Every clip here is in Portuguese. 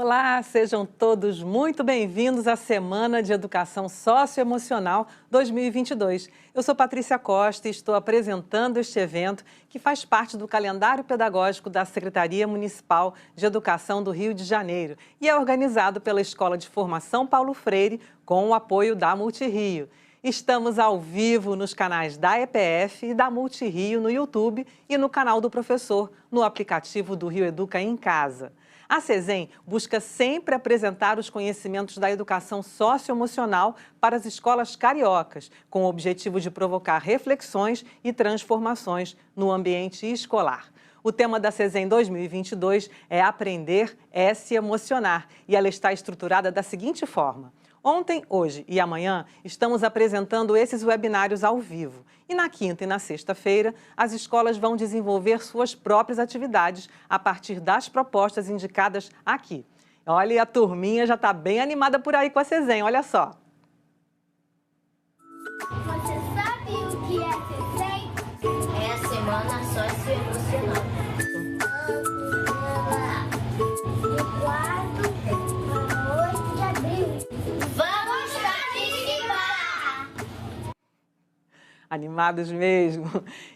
Olá, sejam todos muito bem-vindos à Semana de Educação Socioemocional 2022. Eu sou Patrícia Costa e estou apresentando este evento que faz parte do calendário pedagógico da Secretaria Municipal de Educação do Rio de Janeiro e é organizado pela Escola de Formação Paulo Freire com o apoio da Multirio. Estamos ao vivo nos canais da EPF e da Multirio no YouTube e no canal do professor no aplicativo do Rio Educa em Casa. A CESEM busca sempre apresentar os conhecimentos da educação socioemocional para as escolas cariocas, com o objetivo de provocar reflexões e transformações no ambiente escolar. O tema da CESEM 2022 é Aprender é se emocionar e ela está estruturada da seguinte forma. Ontem, hoje e amanhã estamos apresentando esses webinários ao vivo. E na quinta e na sexta-feira, as escolas vão desenvolver suas próprias atividades a partir das propostas indicadas aqui. Olha, a turminha já está bem animada por aí com a CESEM, olha só. Você sabe o que é CESEM? É a Semana Socioemocional. Do quarto a 8 de abril. Vamos participar! Animados mesmo.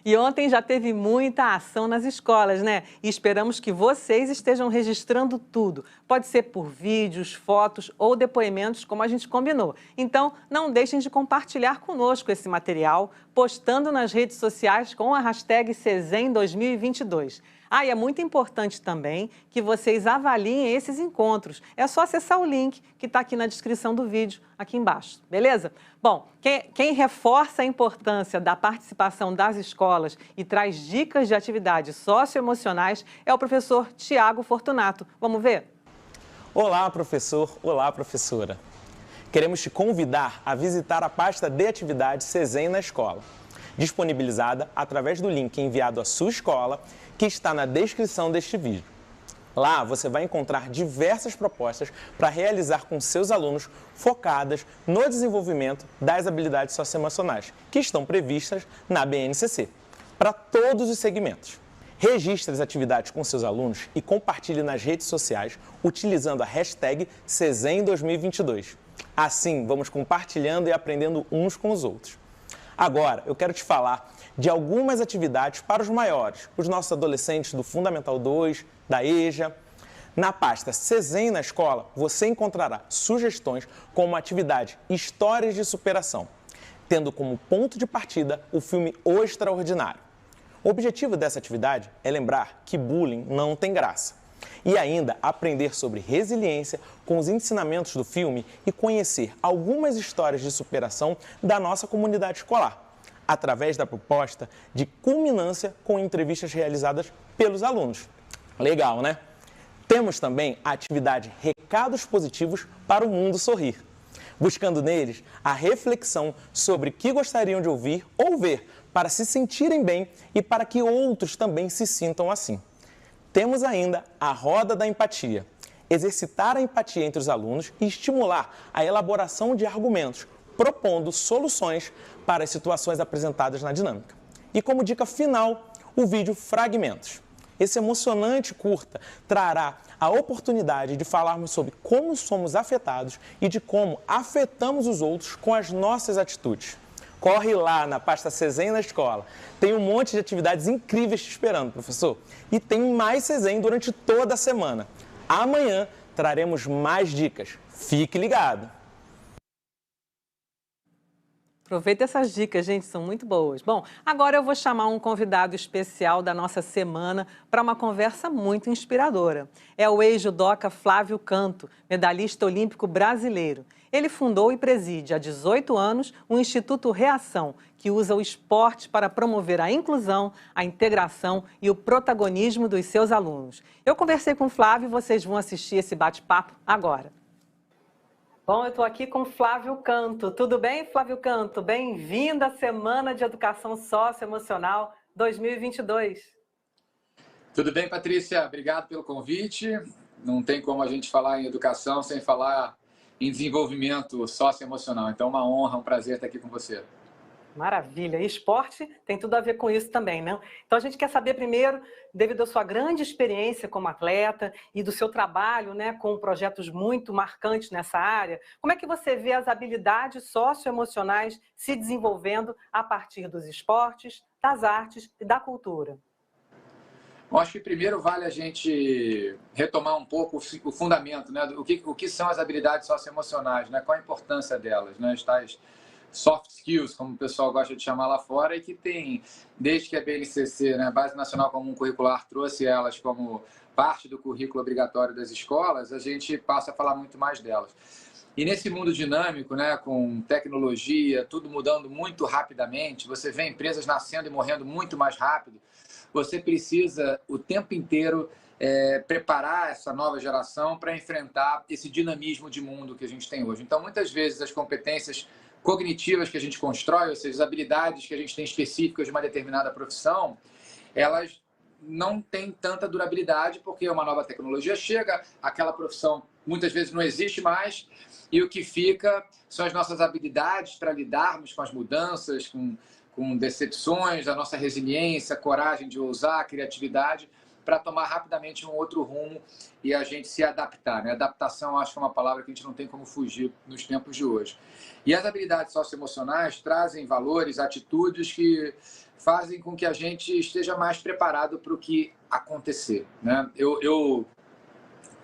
E ontem já teve muita ação nas escolas, né? E esperamos que vocês estejam registrando tudo. Pode ser por vídeos, fotos ou depoimentos, como a gente combinou. Então, não deixem de compartilhar conosco esse material, postando nas redes sociais com a hashtag CESEM 2022. Ah, e é muito importante também que vocês avaliem esses encontros. É só acessar o link que está aqui na descrição do vídeo, aqui embaixo, beleza? Bom, quem reforça a importância da participação das escolas e traz dicas de atividades socioemocionais é o professor Tiago Fortunato. Vamos ver? Olá, professor! Olá, professora! Queremos te convidar a visitar a pasta de atividades CESEM na escola, disponibilizada através do link enviado à sua escola, que está na descrição deste vídeo. Lá você vai encontrar diversas propostas para realizar com seus alunos focadas no desenvolvimento das habilidades socioemocionais, que estão previstas na BNCC, para todos os segmentos. Registre as atividades com seus alunos e compartilhe nas redes sociais utilizando a hashtag CESEM 2022. Assim, vamos compartilhando e aprendendo uns com os outros. Agora, eu quero te falar de algumas atividades para os maiores, os nossos adolescentes do Fundamental 2, da EJA. Na pasta CESEM na escola, você encontrará sugestões como a atividade Histórias de Superação, tendo como ponto de partida o filme O Extraordinário. O objetivo dessa atividade é lembrar que bullying não tem graça e ainda aprender sobre resiliência com os ensinamentos do filme e conhecer algumas histórias de superação da nossa comunidade escolar, através da proposta de culminância com entrevistas realizadas pelos alunos. Legal, né? Temos também a atividade Recados Positivos para o Mundo Sorrir, buscando neles a reflexão sobre o que gostariam de ouvir ou ver para se sentirem bem e para que outros também se sintam assim. Temos ainda a Roda da Empatia, exercitar a empatia entre os alunos e estimular a elaboração de argumentos, propondo soluções para as situações apresentadas na dinâmica. E como dica final, o vídeo Fragmentos. Esse emocionante curta trará a oportunidade de falarmos sobre como somos afetados e de como afetamos os outros com as nossas atitudes. Corre lá na pasta CESEM na escola. Tem um monte de atividades incríveis te esperando, professor. E tem mais CESEM durante toda a semana. Amanhã traremos mais dicas. Fique ligado! Aproveita essas dicas, gente, são muito boas. Bom, agora eu vou chamar um convidado especial da nossa semana para uma conversa muito inspiradora. É o ex-judoca Flávio Canto, medalhista olímpico brasileiro. Ele fundou e preside há 18 anos o Instituto Reação, que usa o esporte para promover a inclusão, a integração e o protagonismo dos seus alunos. Eu conversei com o Flávio e vocês vão assistir esse bate-papo agora. Bom, eu estou aqui com Flávio Canto. Tudo bem, Flávio Canto? Bem-vindo à Semana de Educação Socioemocional 2022. Tudo bem, Patrícia? Obrigado pelo convite. Não tem como a gente falar em educação sem falar em desenvolvimento socioemocional. Então, uma honra, um prazer estar aqui com você. Maravilha. E esporte tem tudo a ver com isso também, né? Então a gente quer saber primeiro, devido à sua grande experiência como atleta e do seu trabalho, né, com projetos muito marcantes nessa área, como é que você vê as habilidades socioemocionais se desenvolvendo a partir dos esportes, das artes e da cultura? Eu acho que primeiro vale a gente retomar um pouco o fundamento, né? O que são as habilidades socioemocionais, né? Qual a importância delas, né? As tais soft skills, como o pessoal gosta de chamar lá fora, e que tem, desde que a BNCC, né, Base Nacional Comum Curricular, trouxe elas como parte do currículo obrigatório das escolas, a gente passa a falar muito mais delas. E nesse mundo dinâmico, né, com tecnologia, tudo mudando muito rapidamente, você vê empresas nascendo e morrendo muito mais rápido, você precisa o tempo inteiro preparar essa nova geração para enfrentar esse dinamismo de mundo que a gente tem hoje. Então, muitas vezes, as competências cognitivas que a gente constrói, ou seja, as habilidades que a gente tem específicas de uma determinada profissão, elas não têm tanta durabilidade, porque uma nova tecnologia chega, aquela profissão muitas vezes não existe mais, e o que fica são as nossas habilidades para lidarmos com as mudanças, com decepções, a nossa resiliência, a coragem de ousar, a criatividade, para tomar rapidamente um outro rumo e a gente se adaptar, né? Adaptação, acho que é uma palavra que a gente não tem como fugir nos tempos de hoje. E as habilidades socioemocionais trazem valores, atitudes que fazem com que a gente esteja mais preparado para o que acontecer, né? Eu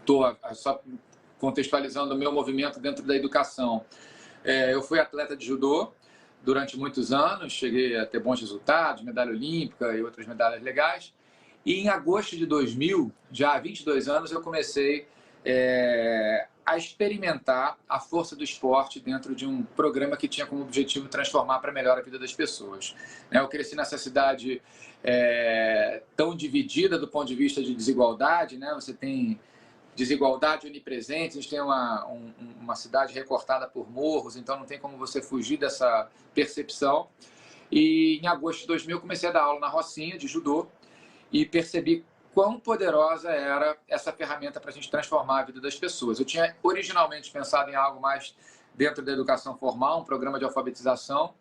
estou só contextualizando o meu movimento dentro da educação. Eu fui atleta de judô durante muitos anos, cheguei a ter bons resultados, medalha olímpica e outras medalhas legais. E em agosto de 2000, já há 22 anos, eu comecei a experimentar a força do esporte dentro de um programa que tinha como objetivo transformar para melhor a vida das pessoas. Eu cresci nessa cidade tão dividida do ponto de vista de desigualdade, né? Você tem desigualdade onipresente, a gente tem uma cidade recortada por morros, então não tem como você fugir dessa percepção. E em agosto de 2000 eu comecei a dar aula na Rocinha de judô e percebi quão poderosa era essa ferramenta para a gente transformar a vida das pessoas. Eu tinha originalmente pensado em algo mais dentro da educação formal, um programa de alfabetização,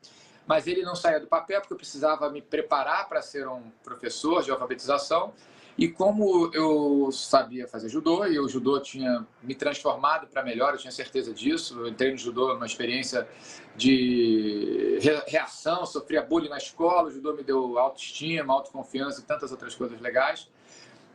mas ele não saía do papel porque eu precisava me preparar para ser um professor de alfabetização. E como eu sabia fazer judô, e o judô tinha me transformado para melhor, eu tinha certeza disso. Eu entrei no judô numa experiência de reação, sofria bullying na escola, o judô me deu autoestima, autoconfiança e tantas outras coisas legais.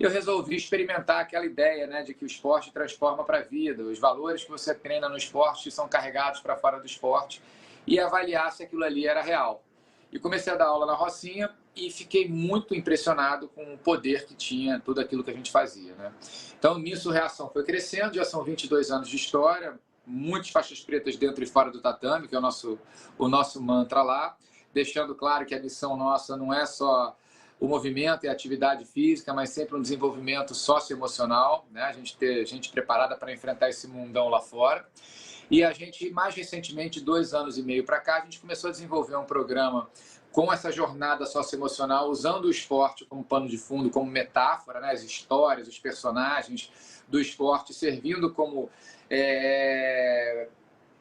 Eu resolvi experimentar aquela ideia, né, de que o esporte transforma para a vida, os valores que você treina no esporte são carregados para fora do esporte, e avaliar se aquilo ali era real. E comecei a dar aula na Rocinha e fiquei muito impressionado com o poder que tinha tudo aquilo que a gente fazia, né? Então, nisso, a reação foi crescendo, já são 22 anos de história, muitas faixas pretas dentro e fora do tatame, que é o nosso mantra lá, deixando claro que a missão nossa não é só o movimento e a atividade física, mas sempre um desenvolvimento socioemocional, né? A gente ter gente preparada para enfrentar esse mundão lá fora. E a gente, mais recentemente, 2 anos e meio para cá, a gente começou a desenvolver um programa com essa jornada socioemocional, usando o esporte como pano de fundo, como metáfora, né? As histórias, os personagens do esporte, servindo como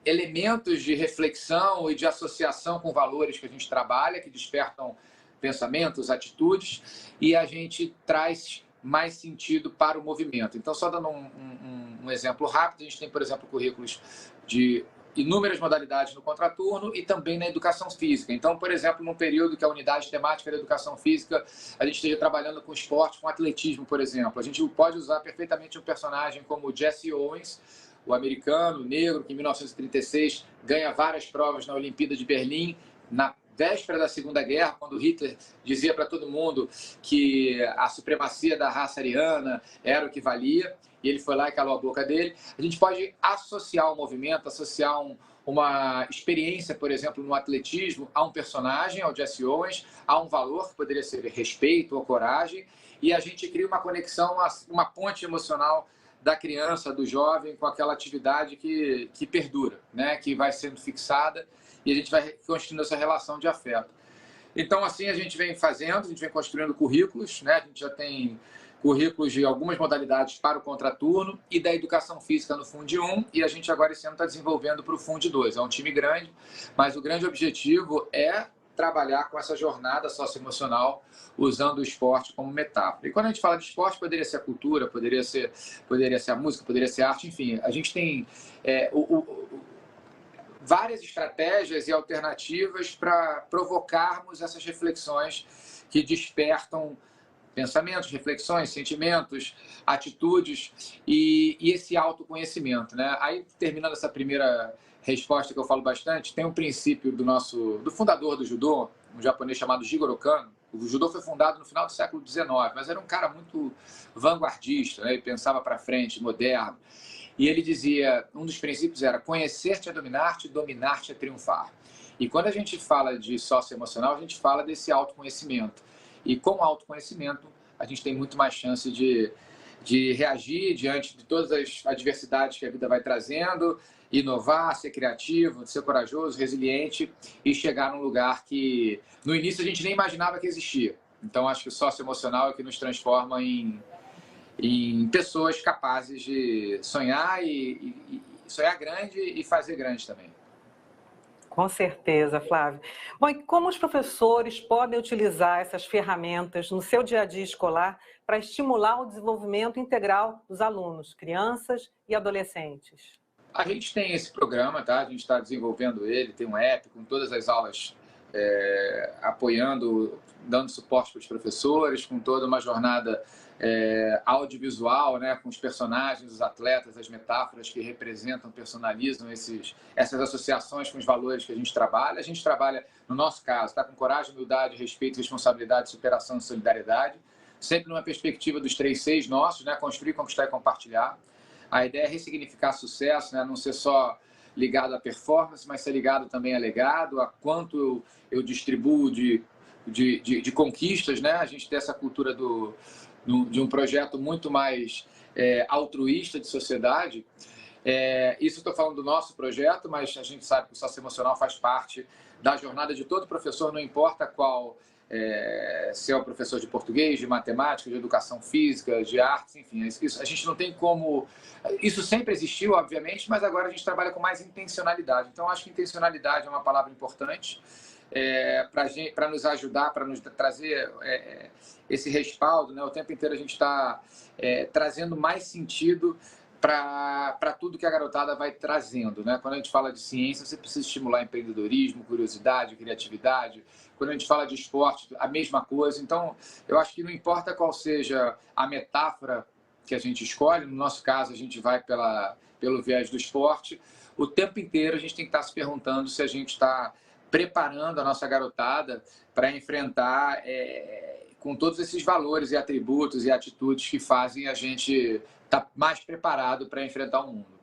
elementos de reflexão e de associação com valores que a gente trabalha, que despertam pensamentos, atitudes, e a gente traz mais sentido para o movimento. Então, só dando um exemplo rápido, a gente tem, por exemplo, currículos de inúmeras modalidades no contraturno e também na educação física. Então, por exemplo, num período que a unidade temática da educação física, a gente esteja trabalhando com esporte, com atletismo, por exemplo. A gente pode usar perfeitamente um personagem como o Jesse Owens, o americano, o negro, que em 1936 ganha várias provas na Olimpíada de Berlim, na véspera da Segunda Guerra, quando Hitler dizia para todo mundo que a supremacia da raça ariana era o que valia, e ele foi lá e calou a boca dele. A gente pode associar o movimento, associar uma experiência, por exemplo, no atletismo, a um personagem, ao Jesse Owens, a um valor que poderia ser respeito ou coragem, e a gente cria uma conexão, uma ponte emocional da criança, do jovem, com aquela atividade que perdura, né? Que vai sendo fixada, e a gente vai construindo essa relação de afeto. Então, assim, a gente vem fazendo, a gente vem construindo currículos, né? A gente já tem currículos de algumas modalidades para o contraturno e da educação física no Fundo 1, e a gente agora esse ano está desenvolvendo para o Fundo 2. É um time grande, mas o grande objetivo é trabalhar com essa jornada socioemocional usando o esporte como metáfora. E quando a gente fala de esporte, poderia ser a cultura, poderia ser a música, poderia ser a arte, enfim, a gente tem várias estratégias e alternativas para provocarmos essas reflexões que despertam pensamentos, reflexões, sentimentos, atitudes e esse autoconhecimento, né? Aí, terminando essa primeira resposta que eu falo bastante, tem um princípio do fundador do judô, um japonês chamado Jigoro Kano. O judô foi fundado no final do século XIX, mas era um cara muito vanguardista, né? Ele pensava para frente, moderno. E ele dizia, um dos princípios era conhecer-te é dominar-te, dominar-te é triunfar. E quando a gente fala de socioemocional, a gente fala desse autoconhecimento. E com autoconhecimento, a gente tem muito mais chance de reagir diante de todas as adversidades que a vida vai trazendo, inovar, ser criativo, ser corajoso, resiliente e chegar num lugar que no início a gente nem imaginava que existia. Então, acho que o socioemocional é que nos transforma em pessoas capazes de sonhar e sonhar grande e fazer grande também. Com certeza, Flávio. Bom, e como os professores podem utilizar essas ferramentas no seu dia a dia escolar para estimular o desenvolvimento integral dos alunos, crianças e adolescentes? A gente tem esse programa, tá? A gente está desenvolvendo ele, tem um app com todas as aulas apoiando, dando suporte para os professores, com toda uma jornada audiovisual, né, com os personagens, os atletas, as metáforas que representam, personalizam essas associações com os valores que a gente trabalha. A gente trabalha, no nosso caso, tá, com coragem, humildade, respeito, responsabilidade, superação e solidariedade, sempre numa perspectiva dos 3 Cs nossos, né, construir, conquistar e compartilhar. A ideia é ressignificar sucesso, né, não ser só ligado à performance, mas ser ligado também a legado, a quanto eu distribuo de conquistas, né? A gente tem essa cultura de um projeto muito mais altruísta de sociedade. Isso estou falando do nosso projeto, mas a gente sabe que o socioemocional faz parte da jornada de todo professor, não importa qual, se é o professor de português, de matemática, de educação física, de artes, enfim, isso, a gente não tem como... Isso sempre existiu, obviamente, mas agora a gente trabalha com mais intencionalidade. Então, acho que intencionalidade é uma palavra importante para nos ajudar, para nos trazer esse respaldo, né? O tempo inteiro a gente está trazendo mais sentido para tudo que a garotada vai trazendo, né? Quando a gente fala de ciência, você precisa estimular empreendedorismo, curiosidade, criatividade. Quando a gente fala de esporte, a mesma coisa. Então, eu acho que não importa qual seja a metáfora que a gente escolhe, no nosso caso, a gente vai pelo viés do esporte, o tempo inteiro a gente tem que estar se perguntando se a gente está preparando a nossa garotada para enfrentar com todos esses valores e atributos e atitudes que fazem a gente estar mais preparado para enfrentar o mundo.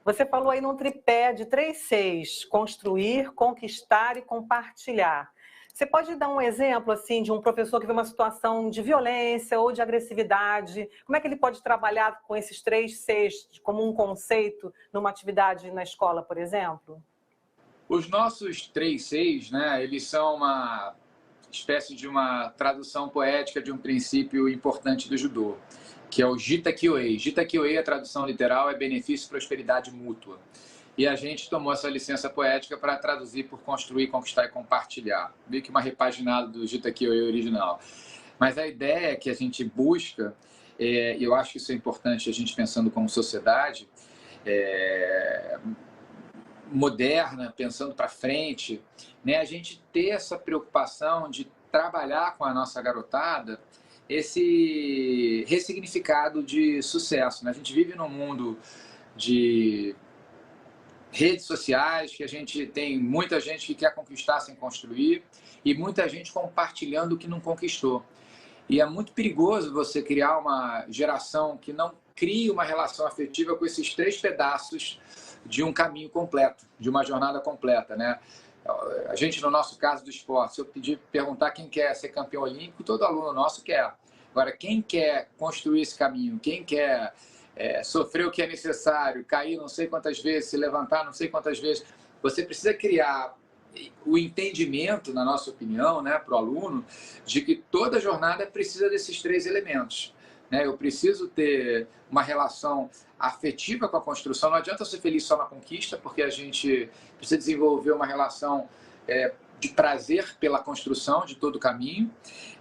Você falou aí num tripé de 3 Cs, construir, conquistar e compartilhar. Você pode dar um exemplo assim, de um professor que vê uma situação de violência ou de agressividade? Como é que ele pode trabalhar com esses 3 Cs como um conceito numa atividade na escola, por exemplo? Os nossos 3 Cs, né, eles são uma espécie de uma tradução poética de um princípio importante do judô, que é o Jita Kyoei. Jita Kyoei, a tradução literal, é benefício e prosperidade mútua. E a gente tomou essa licença poética para traduzir por construir, conquistar e compartilhar. Meio que uma repaginada do Jita Kyoei original. Mas a ideia que a gente busca, e eu acho que isso é importante a gente pensando como sociedade, moderna, pensando para frente, né? A gente ter essa preocupação de trabalhar com a nossa garotada esse ressignificado de sucesso, né? A gente vive num mundo de redes sociais, que a gente tem muita gente que quer conquistar sem construir e muita gente compartilhando o que não conquistou. E é muito perigoso você criar uma geração que não crie uma relação afetiva com esses 3 pedaços de um caminho completo, de uma jornada completa, né? A gente, no nosso caso do esporte, se eu perguntar quem quer ser campeão olímpico, todo aluno nosso quer. Agora, quem quer construir esse caminho, quem quer sofrer o que é necessário, cair não sei quantas vezes, se levantar não sei quantas vezes, você precisa criar o entendimento, na nossa opinião, né, para o aluno, de que toda jornada precisa desses 3 elementos. Eu preciso ter uma relação afetiva com a construção. Não adianta ser feliz só na conquista, porque a gente precisa desenvolver uma relação de prazer pela construção de todo o caminho.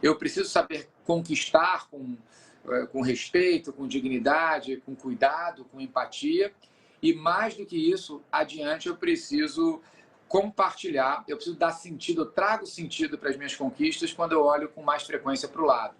Eu preciso saber conquistar com respeito, com dignidade, com cuidado, com empatia. E mais do que isso, adiante eu preciso compartilhar, eu preciso dar sentido, eu trago sentido para as minhas conquistas quando eu olho com mais frequência para o lado.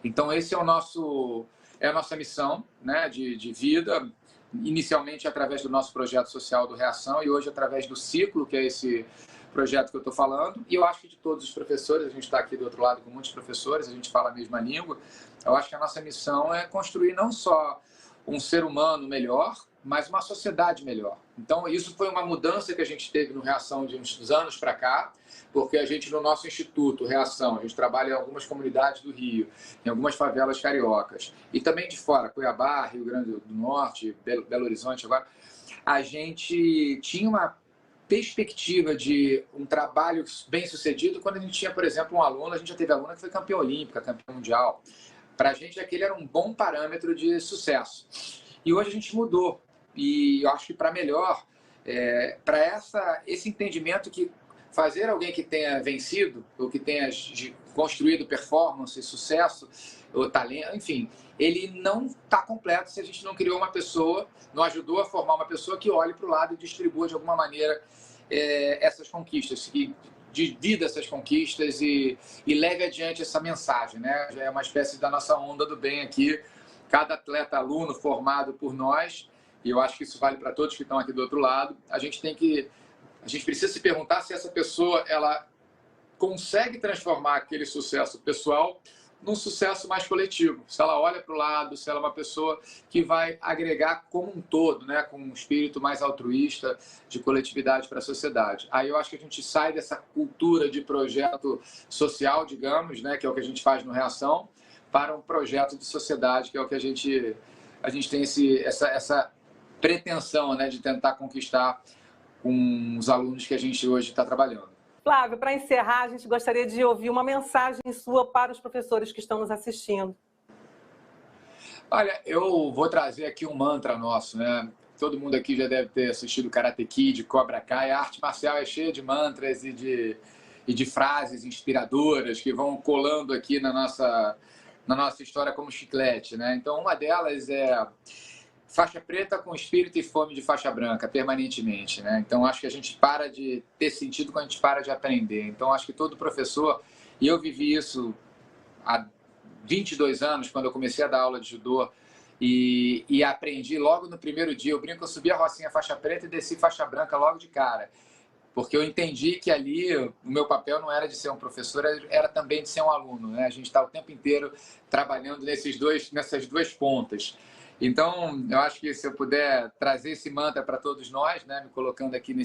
Então, esse é a nossa missão, né, de vida, inicialmente através do nosso projeto social do Reação e hoje através do Ciclo, que é esse projeto que eu estou falando. E eu acho que de todos os professores, a gente está aqui do outro lado com muitos professores, a gente fala a mesma língua, eu acho que a nossa missão é construir não só um ser humano melhor, mas uma sociedade melhor. Então, isso foi uma mudança que a gente teve no Reação de uns anos para cá, porque a gente, no nosso Instituto Reação, a gente trabalha em algumas comunidades do Rio, em algumas favelas cariocas, e também de fora, Cuiabá, Rio Grande do Norte, Belo Horizonte agora, a gente tinha uma perspectiva de um trabalho bem sucedido quando a gente tinha, por exemplo, um aluno, a gente já teve aluna que foi campeã olímpica, campeã mundial. Para a gente, aquele era um bom parâmetro de sucesso. E hoje a gente mudou. E eu acho que para melhor, para esse entendimento que fazer alguém que tenha vencido, ou que tenha construído performance, sucesso, ou talento, enfim, ele não está completo se a gente não criou uma pessoa, não ajudou a formar uma pessoa que olhe para o lado e distribua de alguma maneira essas conquistas, que divida essas conquistas e leve adiante essa mensagem, né? Já é uma espécie da nossa onda do bem aqui, cada atleta, aluno formado por nós, e eu acho que isso vale para todos que estão aqui do outro lado, a gente precisa se perguntar se essa pessoa ela consegue transformar aquele sucesso pessoal num sucesso mais coletivo. Se ela olha para o lado, se ela é uma pessoa que vai agregar como um todo, né, com um espírito mais altruísta de coletividade para a sociedade. Aí eu acho que a gente sai dessa cultura de projeto social, digamos, né, que é o que a gente faz no Reação, para um projeto de sociedade, que é o que a gente tem essa pretensão, né, de tentar conquistar com os alunos que a gente hoje está trabalhando. Flávio, para encerrar, a gente gostaria de ouvir uma mensagem sua para os professores que estão nos assistindo. Olha, eu vou trazer aqui um mantra nosso, né? Todo mundo aqui já deve ter assistido Karate Kid, Cobra Kai. A arte marcial é cheia de mantras e de frases inspiradoras que vão colando aqui na nossa história como chiclete, né? Então, uma delas é faixa preta com espírito e fome de faixa branca, permanentemente, né? Então, acho que a gente para de ter sentido quando a gente para de aprender. Então, acho que todo professor, e eu vivi isso há 22 anos, quando eu comecei a dar aula de judô, e aprendi logo no primeiro dia. Eu brinco, eu subi a rocinha faixa preta e desci faixa branca logo de cara. Porque eu entendi que ali o meu papel não era de ser um professor, era também de ser um aluno, né? A gente está o tempo inteiro trabalhando nessas duas pontas. Então, eu acho que se eu puder trazer esse mantra para todos nós, né, me colocando aqui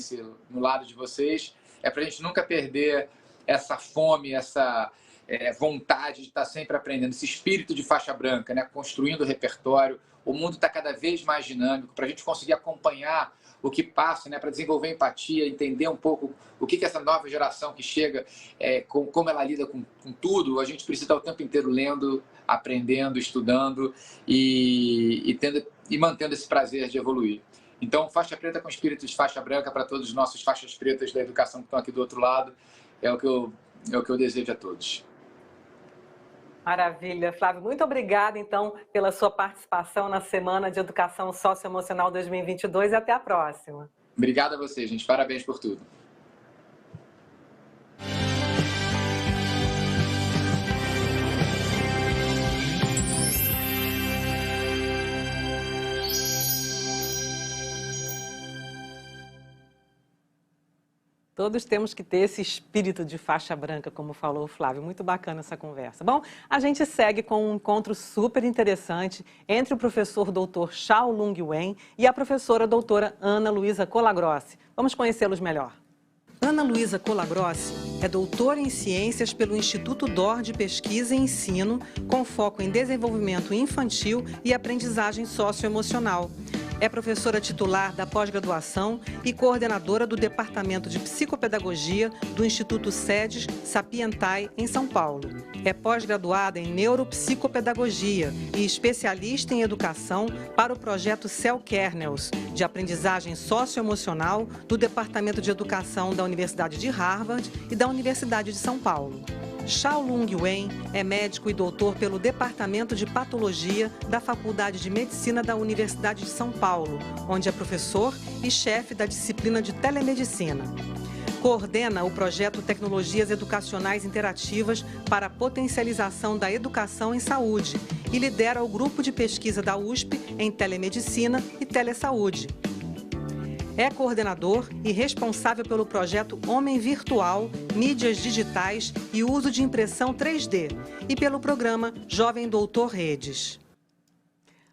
no lado de vocês, é para a gente nunca perder essa fome, essa vontade de estar sempre aprendendo, esse espírito de faixa branca, né, construindo repertório. O mundo está cada vez mais dinâmico, para a gente conseguir acompanhar o que passa, né, para desenvolver empatia, entender um pouco o que essa nova geração que chega, como ela lida com tudo. A gente precisa estar o tempo inteiro lendo, aprendendo, estudando e mantendo esse prazer de evoluir. Então, faixa preta com espírito de faixa branca para todos os nossos faixas pretas da educação que estão aqui do outro lado, é o que eu desejo a todos. Maravilha. Flávio, muito obrigada, então, pela sua participação na Semana de Educação Socioemocional 2022 e até a próxima. Obrigado a vocês, gente. Parabéns por tudo. Todos temos que ter esse espírito de faixa branca, como falou o Flávio. Muito bacana essa conversa. Bom, a gente segue com um encontro super interessante entre o professor doutor Xiaolong Wen e a professora doutora Ana Luísa Colagrossi. Vamos conhecê-los melhor. Ana Luísa Colagrossi é doutora em Ciências pelo Instituto DOR de Pesquisa e Ensino, com foco em desenvolvimento infantil e aprendizagem socioemocional. É professora titular da pós-graduação e coordenadora do Departamento de Psicopedagogia do Instituto SEDES Sapientai, em São Paulo. É pós-graduada em Neuropsicopedagogia e especialista em educação para o projeto Cell Kernels, de aprendizagem socioemocional do Departamento de Educação da Universidade de Harvard e da Universidade de São Paulo. Xiaolong Wen é médico e doutor pelo Departamento de Patologia da Faculdade de Medicina da Universidade de São Paulo, onde é professor e chefe da disciplina de telemedicina. Coordena o projeto Tecnologias Educacionais Interativas para a Potencialização da Educação em Saúde e lidera o grupo de pesquisa da USP em Telemedicina e Telesaúde. É coordenador e responsável pelo projeto Homem Virtual, Mídias Digitais e Uso de Impressão 3D e pelo programa Jovem Doutor Redes.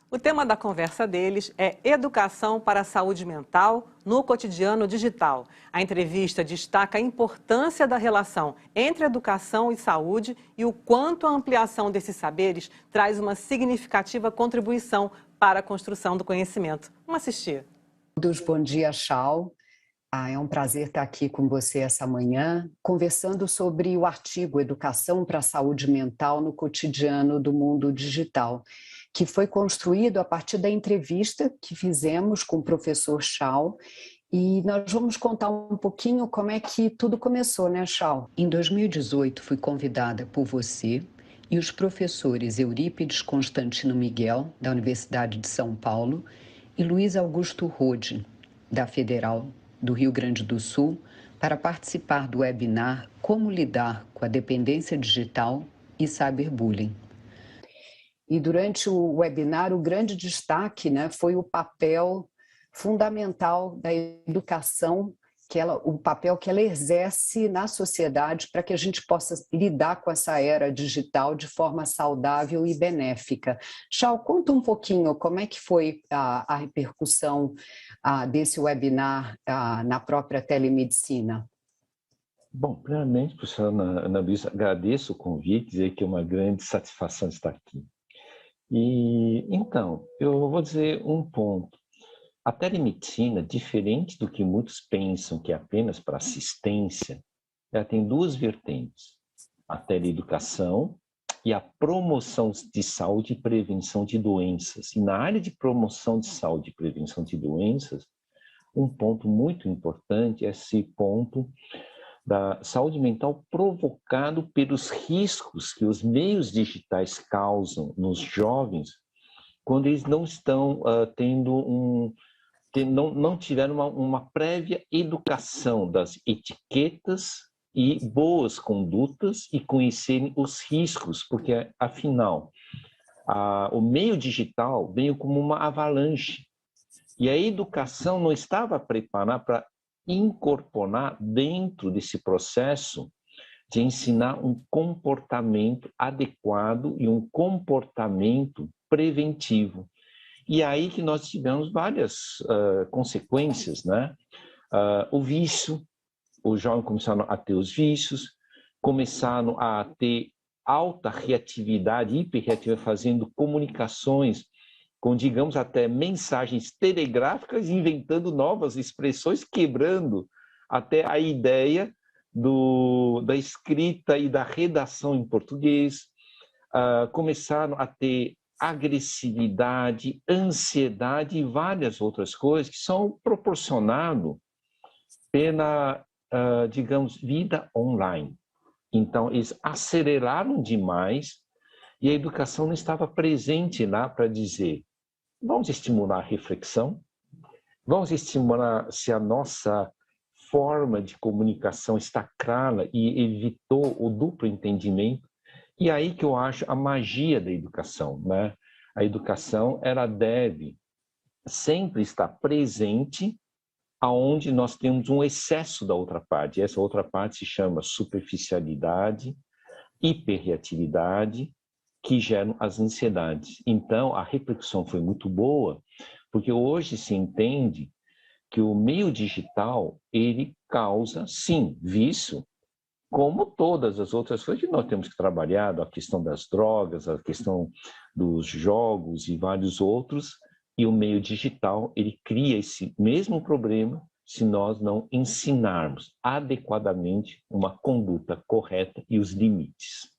O tema da conversa deles é Educação para a Saúde Mental no Cotidiano Digital. A entrevista destaca a importância da relação entre educação e saúde e o quanto a ampliação desses saberes traz uma significativa contribuição para a construção do conhecimento. Vamos assistir. Bom dia, Chau. É um prazer estar aqui com você essa manhã, conversando sobre o artigo Educação para a Saúde Mental no Cotidiano do Mundo Digital, que foi construído a partir da entrevista que fizemos com o professor Chau. E nós vamos contar um pouquinho como é que tudo começou, né, Chau? Em 2018, fui convidada por você e os professores Eurípides Constantino Miguel, da Universidade de São Paulo, e Luiz Augusto Rode, da Federal do Rio Grande do Sul, para participar do webinar Como Lidar com a Dependência Digital e Cyberbullying. E durante o webinar, o grande destaque, né, foi o papel fundamental da educação, o papel que ela exerce na sociedade para que a gente possa lidar com essa era digital de forma saudável e benéfica. Chau, conta um pouquinho como é que foi a repercussão desse webinar na própria telemedicina. Bom, primeiramente, professora Ana Luísa, agradeço o convite, dizer que é uma grande satisfação estar aqui. E então, eu vou dizer um ponto. A telemedicina, diferente do que muitos pensam que é apenas para assistência, ela tem duas vertentes: a teleeducação e a promoção de saúde e prevenção de doenças. E na área de promoção de saúde e prevenção de doenças, um ponto muito importante é esse ponto da saúde mental provocado pelos riscos que os meios digitais causam nos jovens quando eles não estão não tiveram uma prévia educação das etiquetas e boas condutas e conhecerem os riscos, porque, afinal, o meio digital veio como uma avalanche e a educação não estava preparada para incorporar dentro desse processo de ensinar um comportamento adequado e um comportamento preventivo. E aí que nós tivemos várias consequências, né? O vício, os jovens começaram a ter os vícios, começaram a ter alta reatividade, hiperreatividade, fazendo comunicações com, digamos, até mensagens telegráficas, inventando novas expressões, quebrando até a ideia da escrita e da redação em português. Começaram a ter agressividade, ansiedade e várias outras coisas que são proporcionadas pela, digamos, vida online. Então, eles aceleraram demais e a educação não estava presente lá para dizer: vamos estimular a reflexão, vamos estimular se a nossa forma de comunicação está clara e evitou o duplo entendimento. E aí que eu acho a magia da educação, né? A educação, ela deve sempre estar presente aonde nós temos um excesso da outra parte. Essa outra parte se chama superficialidade, hiperreatividade, que geram as ansiedades. Então, a repercussão foi muito boa, porque hoje se entende que o meio digital, ele causa, sim, vício, como todas as outras coisas que nós temos que trabalhar, a questão das drogas, a questão dos jogos e vários outros, E o meio digital, ele cria esse mesmo problema se nós não ensinarmos adequadamente uma conduta correta e os limites.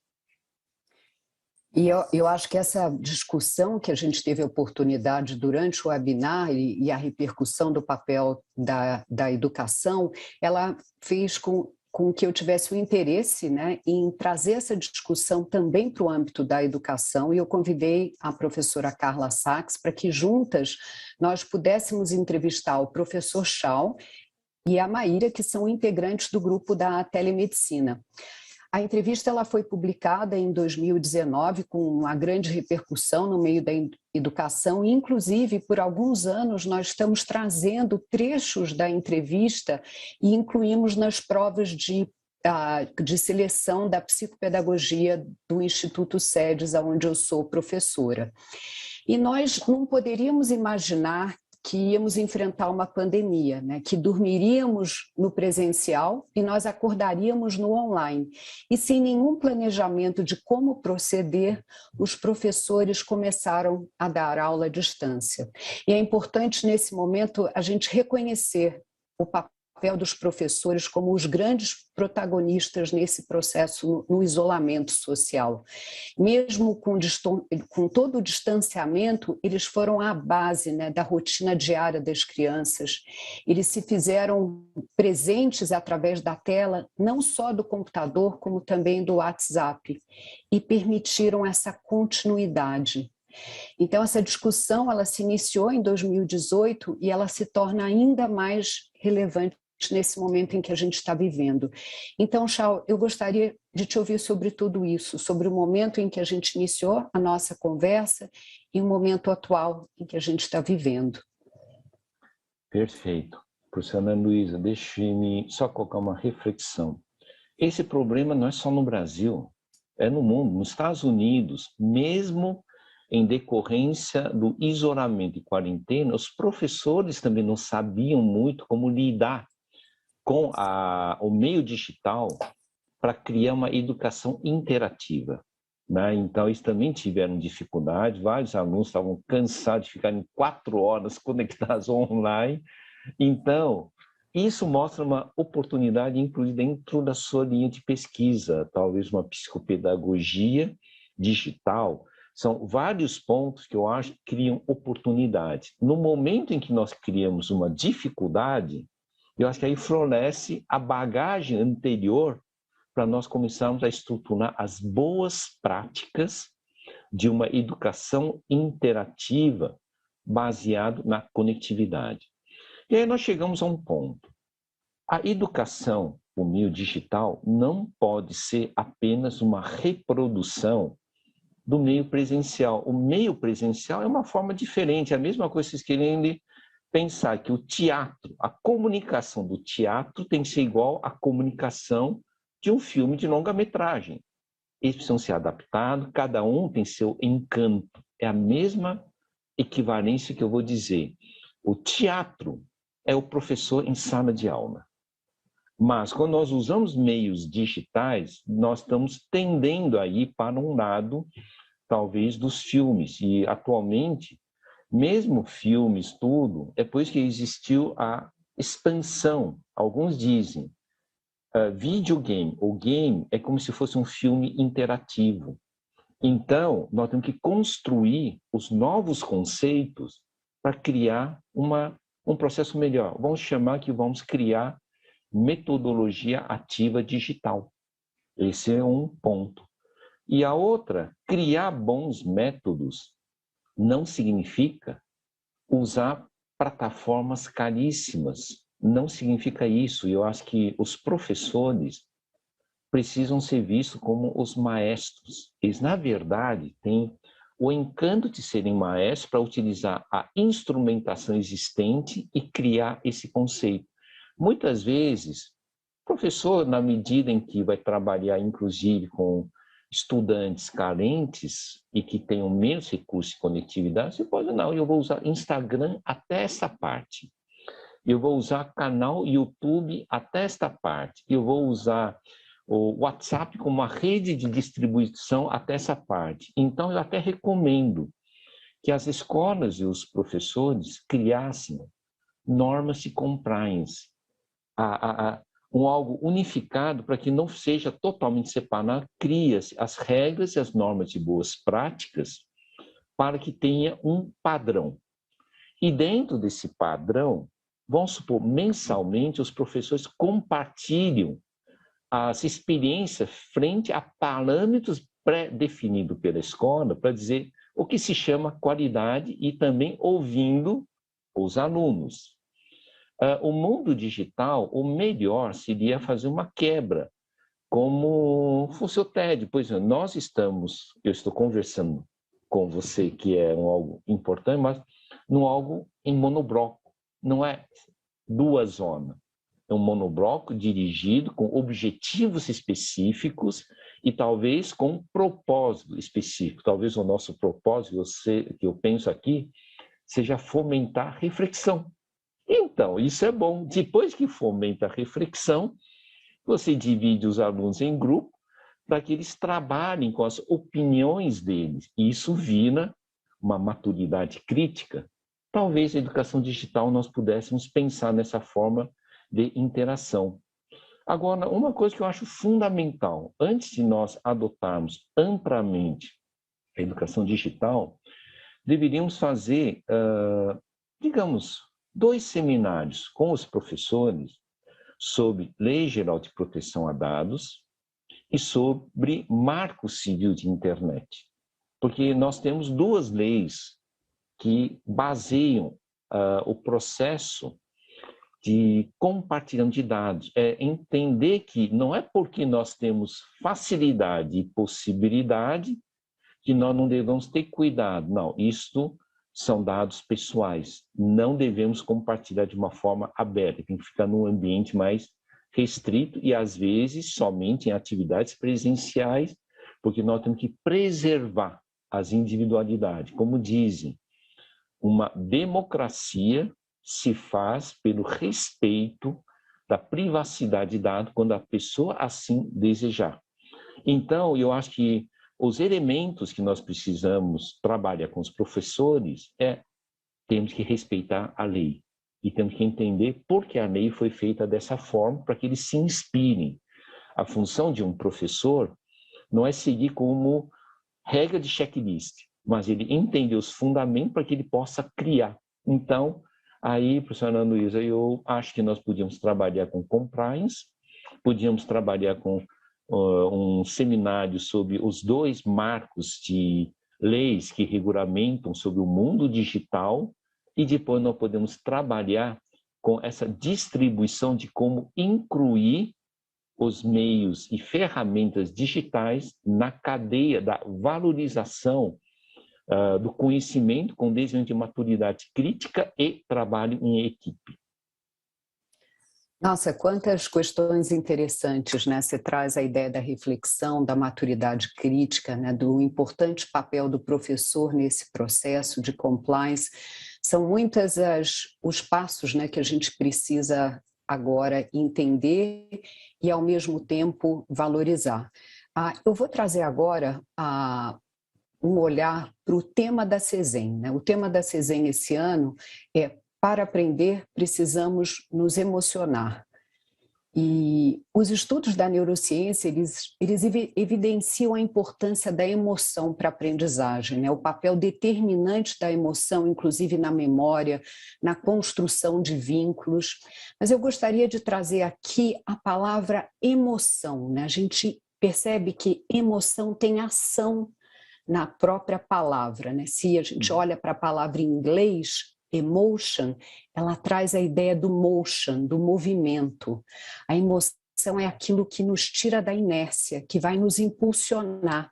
E eu acho que essa discussão que a gente teve a oportunidade durante o webinar e a repercussão do papel da educação, ela fez com que eu tivesse o interesse, né, em trazer essa discussão também para o âmbito da educação, e eu convidei a professora Carla Sachs para que juntas nós pudéssemos entrevistar o professor Shao e a Maíra, que são integrantes do grupo da telemedicina. A entrevista ela foi publicada em 2019 com uma grande repercussão no meio da educação, e inclusive por alguns anos nós estamos trazendo trechos da entrevista e incluímos nas provas de seleção da psicopedagogia do Instituto SEDES, onde eu sou professora. E nós não poderíamos imaginar que íamos enfrentar uma pandemia, né? Que dormiríamos no presencial e nós acordaríamos no online. E sem nenhum planejamento de como proceder, os professores começaram a dar aula à distância. E é importante, nesse momento, a gente reconhecer o papel dos professores como os grandes protagonistas nesse processo no isolamento social. Mesmo com todo o distanciamento, eles foram a base, né, da rotina diária das crianças. Eles se fizeram presentes através da tela, não só do computador, como também do WhatsApp, e permitiram essa continuidade. Então, essa discussão ela se iniciou em 2018 e ela se torna ainda mais relevante nesse momento em que a gente está vivendo. Então, Shao, eu gostaria de te ouvir sobre tudo isso, sobre o momento em que a gente iniciou a nossa conversa e o momento atual em que a gente está vivendo. Perfeito. Professora Ana Luísa, deixe-me só colocar uma reflexão. Esse problema não é só no Brasil, é no mundo. Nos Estados Unidos, mesmo em decorrência do isolamento e quarentena, os professores também não sabiam muito como lidar com o meio digital para criar uma educação interativa, né? Então, eles também tiveram dificuldade, vários alunos estavam cansados de ficarem 4 horas conectados online. Então, isso mostra uma oportunidade, inclusive dentro da sua linha de pesquisa, talvez uma psicopedagogia digital. São vários pontos que eu acho que criam oportunidade. No momento em que nós criamos uma dificuldade, eu acho que aí floresce a bagagem anterior para nós começarmos a estruturar as boas práticas de uma educação interativa baseada na conectividade. E aí nós chegamos a um ponto. A educação, o meio digital, não pode ser apenas uma reprodução do meio presencial. O meio presencial é uma forma diferente, é a mesma coisa que vocês querem pensar que o teatro, a comunicação do teatro tem que ser igual à comunicação de um filme de longa-metragem. Eles precisam ser adaptados, cada um tem seu encanto. É a mesma equivalência que eu vou dizer. O teatro é o professor em sala de aula. Mas quando nós usamos meios digitais, nós estamos tendendo a ir para um lado, talvez, dos filmes. E atualmente, mesmo filmes, tudo, é por isso que existiu a expansão. Alguns dizem, videogame, ou game, é como se fosse um filme interativo. Então, nós temos que construir os novos conceitos para criar um processo melhor. Vamos chamar que vamos criar metodologia ativa digital. Esse é um ponto. E a outra, criar bons métodos não significa usar plataformas caríssimas. Não significa isso. Eu acho que os professores precisam ser vistos como os maestros. Eles, na verdade, têm o encanto de serem maestros para utilizar a instrumentação existente e criar esse conceito. Muitas vezes, o professor, na medida em que vai trabalhar, inclusive, com estudantes carentes e que tenham menos recursos de conectividade, você pode, não, eu vou usar Instagram até essa parte. Eu vou usar canal YouTube até esta parte. Eu vou usar o WhatsApp como uma rede de distribuição até essa parte. Então, eu até recomendo que as escolas e os professores criassem normas de compliance, algo unificado para que não seja totalmente separado, cria-se as regras e as normas de boas práticas para que tenha um padrão. E dentro desse padrão, vamos supor, mensalmente os professores compartilham as experiências frente a parâmetros pré-definidos pela escola para dizer o que se chama qualidade e também ouvindo os alunos. O mundo digital, o melhor seria fazer uma quebra, como fosse o TED. Pois é, eu estou conversando com você, que é algo importante, mas num algo em monobloco, não é duas zonas. É um monobloco dirigido com objetivos específicos e talvez com um propósito específico. Talvez o nosso propósito, que eu penso aqui, seja fomentar reflexão. Então, isso é bom. Depois que fomenta a reflexão, você divide os alunos em grupo para que eles trabalhem com as opiniões deles. E isso vira uma maturidade crítica. Talvez a educação digital nós pudéssemos pensar nessa forma de interação. Agora, uma coisa que eu acho fundamental, antes de nós adotarmos amplamente a educação digital, deveríamos fazer, digamos, 2 seminários com os professores sobre Lei Geral de Proteção a Dados e sobre Marco Civil de Internet. Porque nós temos 2 leis que baseiam o processo de compartilhamento de dados. É entender que não é porque nós temos facilidade e possibilidade que nós não devemos ter cuidado. Não, isto são dados pessoais. Não devemos compartilhar de uma forma aberta. Tem que ficar num ambiente mais restrito e, às vezes, somente em atividades presenciais, porque nós temos que preservar as individualidades. Como dizem, uma democracia se faz pelo respeito da privacidade de dados quando a pessoa assim desejar. Então, eu acho que os elementos que nós precisamos trabalhar com os professores temos que respeitar a lei e temos que entender por que a lei foi feita dessa forma para que eles se inspirem. A função de um professor não é seguir como regra de checklist, mas ele entender os fundamentos para que ele possa criar. Então, aí, professora Ana Luísa, eu acho que nós podíamos trabalhar com compliance, podíamos trabalhar com um seminário sobre os 2 marcos de leis que regulamentam sobre o mundo digital e depois nós podemos trabalhar com essa distribuição de como incluir os meios e ferramentas digitais na cadeia da valorização do conhecimento com desenvolvimento de maturidade crítica e trabalho em equipe. Nossa, quantas questões interessantes, né? Você traz a ideia da reflexão, da maturidade crítica, né? Do importante papel do professor nesse processo de compliance. São muitos os passos, né, que a gente precisa agora entender e, ao mesmo tempo, valorizar. Eu vou trazer agora um olhar para o tema da CESEM, né? O tema da CESEM esse ano é: para aprender, precisamos nos emocionar. E os estudos da neurociência, eles evidenciam a importância da emoção para a aprendizagem, né? O papel determinante da emoção, inclusive na memória, na construção de vínculos. Mas eu gostaria de trazer aqui a palavra emoção, né? A gente percebe que emoção tem ação na própria palavra, né? Se a gente olha para a palavra em inglês, emotion, ela traz a ideia do motion, do movimento. A emoção é aquilo que nos tira da inércia, que vai nos impulsionar.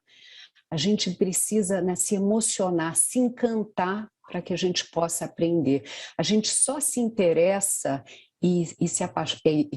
A gente precisa, né, se emocionar, se encantar para que a gente possa aprender. A gente só se interessa e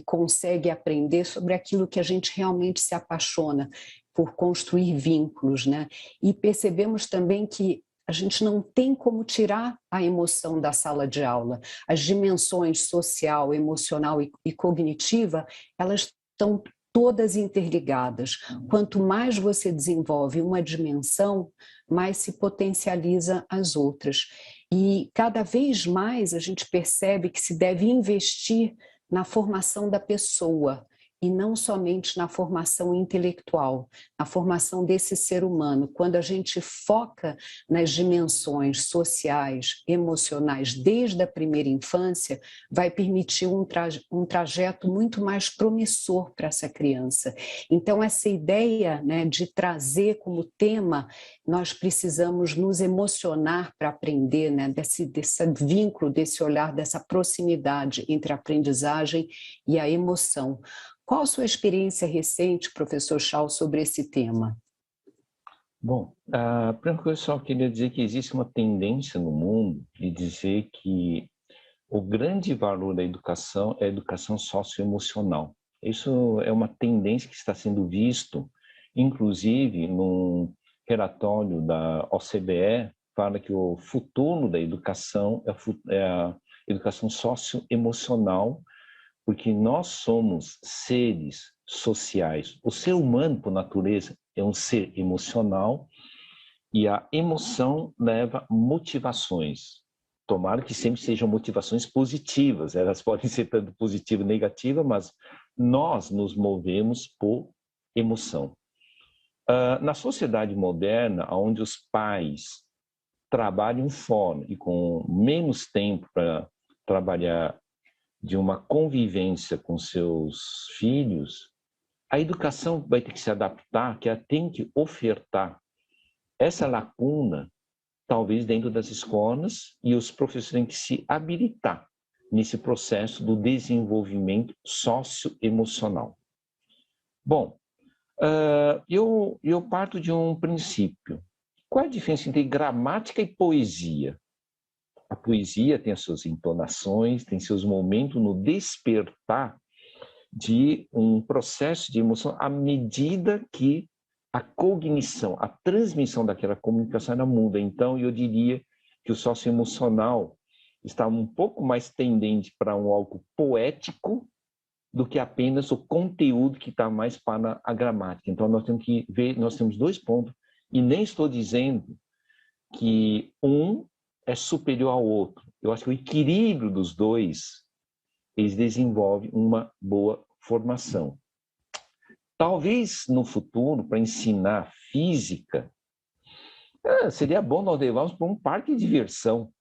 consegue aprender sobre aquilo que a gente realmente se apaixona, por construir vínculos, né? E percebemos também que a gente não tem como tirar a emoção da sala de aula. As dimensões social, emocional e cognitiva, elas estão todas interligadas. Quanto mais você desenvolve uma dimensão, mas se potencializa as outras. E cada vez mais a gente percebe que se deve investir na formação da pessoa, e não somente na formação intelectual, na formação desse ser humano. Quando a gente foca nas dimensões sociais, emocionais, desde a primeira infância, vai permitir um trajeto muito mais promissor para essa criança. Então, essa ideia, né, de trazer como tema, nós precisamos nos emocionar para aprender, né, desse vínculo, desse olhar, dessa proximidade entre a aprendizagem e a emoção. Qual a sua experiência recente, professor Schall, sobre esse tema? Bom, a primeira coisa, eu só queria dizer que existe uma tendência no mundo de dizer que o grande valor da educação é a educação socioemocional. Isso é uma tendência que está sendo visto, inclusive, num relatório da OCDE, fala que o futuro da educação é a educação socioemocional, porque nós somos seres sociais. O ser humano, por natureza, é um ser emocional e a emoção leva motivações. Tomara que sempre sejam motivações positivas. Elas podem ser tanto positiva ou negativa, mas nós nos movemos por emoção. Na sociedade moderna, onde os pais trabalham fora e com menos tempo para trabalhar de uma convivência com seus filhos, a educação vai ter que se adaptar, que ela tem que ofertar essa lacuna, talvez dentro das escolas, e os professores têm que se habilitar nesse processo do desenvolvimento socioemocional. Bom, eu parto de um princípio. Qual é a diferença entre gramática e poesia? A poesia tem as suas entonações, tem seus momentos no despertar de um processo de emoção à medida que a cognição, a transmissão daquela comunicação ela muda. Então, eu diria que o socioemocional está um pouco mais tendente para algo poético do que apenas o conteúdo que está mais para a gramática. Então, nós temos que ver, nós temos dois pontos, e nem estou dizendo que um é superior ao outro. Eu acho que o equilíbrio dos dois, eles desenvolvem uma boa formação. Talvez no futuro, para ensinar física, seria bom nós levarmos para um parque de diversão.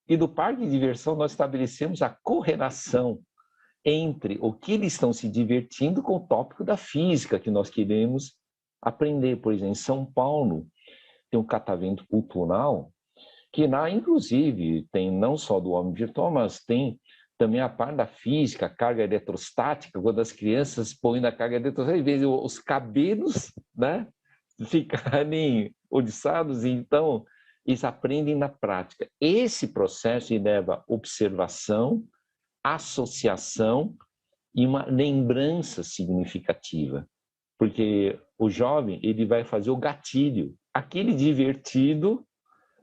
E do parque de diversão nós estabelecemos a correlação entre o que eles estão se divertindo com o tópico da física que nós queremos aprender. Por exemplo, em São Paulo tem um catavento cultural que lá, inclusive, tem não só do homem virtual, mas tem também a parte da física, a carga eletrostática, quando as crianças põem na carga eletrostática, em vez de os cabelos, né, ficarem oriçados, então eles aprendem na prática. Esse processo leva observação, associação e uma lembrança significativa, porque o jovem ele vai fazer o gatilho, aquele divertido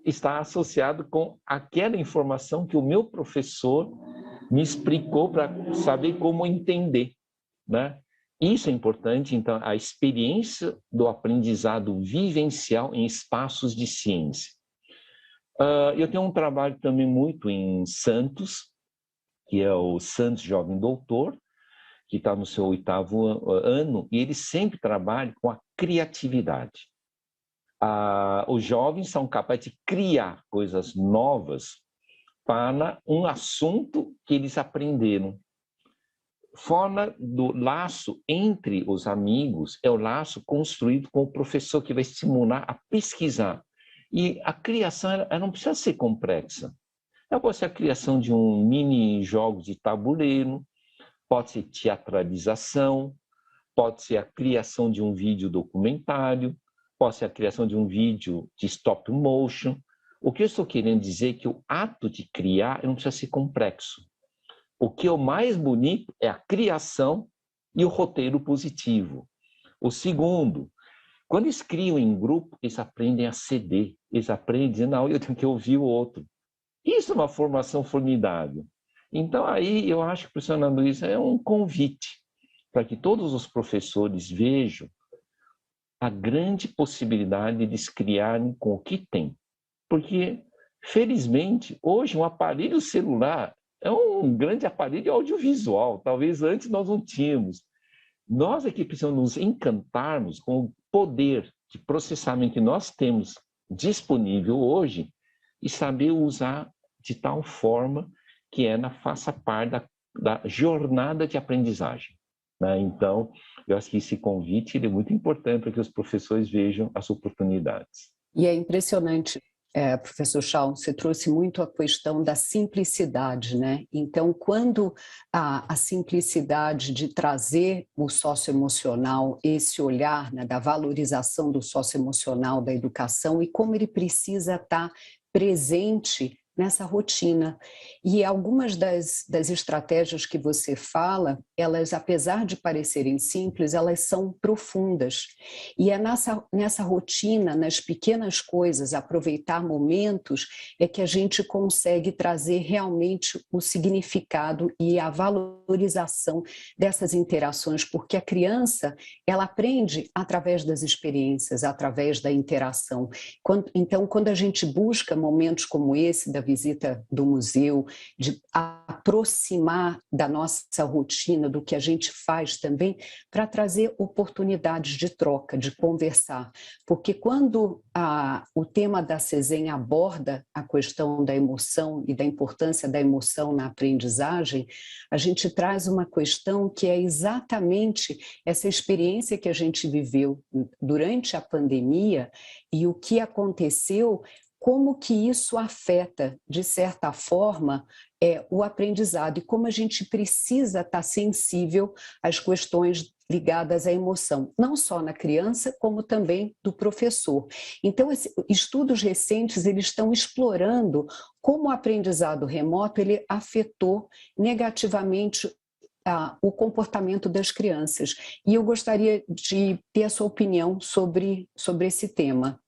está associado com aquela informação que o meu professor me explicou para saber como entender, né? Isso é importante, então, a experiência do aprendizado vivencial em espaços de ciência. Eu tenho um trabalho também muito em Santos, que é o Santos Jovem Doutor, que está no seu 8º ano, e ele sempre trabalha com a criatividade. Os jovens são capazes de criar coisas novas para um assunto que eles aprenderam. Fora do laço entre os amigos, é o laço construído com o professor que vai estimular a pesquisar. E a criação ela não precisa ser complexa. Ela pode ser a criação de um mini jogo de tabuleiro, pode ser teatralização, pode ser a criação de um vídeo documentário, pode ser a criação de um vídeo de stop motion. O que eu estou querendo dizer é que o ato de criar não precisa ser complexo. O que é o mais bonito é a criação e o roteiro positivo. O segundo, quando eles criam em grupo, eles aprendem a ceder. Eles aprendem a dizer, não, eu tenho que ouvir o outro. Isso é uma formação formidável. Então, aí eu acho que, professor Ana Luísa, é um convite para que todos os professores vejam a grande possibilidade de eles criarem com o que tem. Porque, felizmente, hoje um aparelho celular é um grande aparelho audiovisual. Talvez antes nós não tínhamos. Nós aqui precisamos nos encantarmos com o poder de processamento que nós temos disponível hoje e saber usar de tal forma que faça parte da jornada de aprendizagem. Né? Então, eu acho que esse convite é muito importante para que os professores vejam as oportunidades. E é impressionante, professor Shaw, você trouxe muito a questão da simplicidade, né? Então, quando a simplicidade de trazer o socioemocional, esse olhar, né, da valorização do socioemocional da educação e como ele precisa estar presente nessa rotina. E algumas das estratégias que você fala, elas, apesar de parecerem simples, elas são profundas. E é nessa rotina, nas pequenas coisas, aproveitar momentos, é que a gente consegue trazer realmente o significado e a valorização dessas interações, porque a criança, ela aprende através das experiências, através da interação. Então, quando a gente busca momentos como esse, da visita do museu, de aproximar da nossa rotina, do que a gente faz também, para trazer oportunidades de troca, de conversar. Porque quando o tema da CESEM aborda a questão da emoção e da importância da emoção na aprendizagem, a gente traz uma questão que é exatamente essa experiência que a gente viveu durante a pandemia e o que aconteceu, como que isso afeta, de certa forma, o aprendizado e como a gente precisa estar sensível às questões ligadas à emoção, não só na criança, como também do professor. Então, estudos recentes eles estão explorando como o aprendizado remoto ele afetou negativamente o comportamento das crianças. E eu gostaria de ter a sua opinião sobre esse tema.